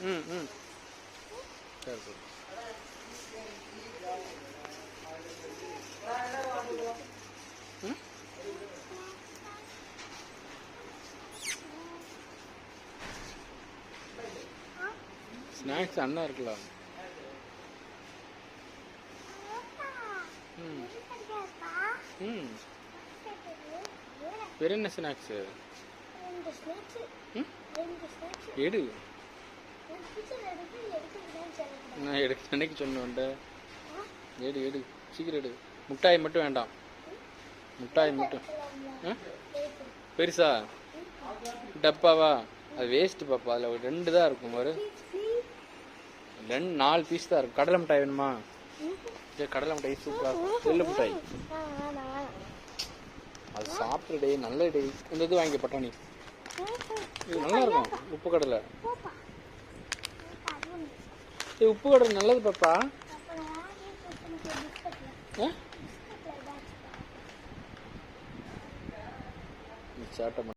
ம் ம் சரி சரி. ஸ்நாக்ஸ் அண்ணா இருக்கலாம். ம் ம் வேறு என்ன ஸ்நாக்ஸு? எடு. நான் எடுக்க அன்னைக்கு சொன்னேன்ட. எடு எடு சீக்கிரம் எடு. முட்டாய் மட்டும் வேண்டாம். முட்டாய் மட்டும். பெருசா டப்பாவா? அது வேஸ்ட்டு பாப்பா. அதில் ஒரு 2 தான் இருக்கும். ஒரு 4 பீஸ் தான் இருக்கும். கடலை மிட்டாய் வேணுமா? சரி கடலை மிட்டாய் சூப்பராக இருக்கும். எள்ளு மிட்டாய் அது சாப்பிட்ற டே நல்ல டே. இந்த இது வாங்கி பட்டாணி இது நல்லா இருக்கும். உப்பு கடலை உப்பு கடலை நல்லது பாப்பா. சேட்டை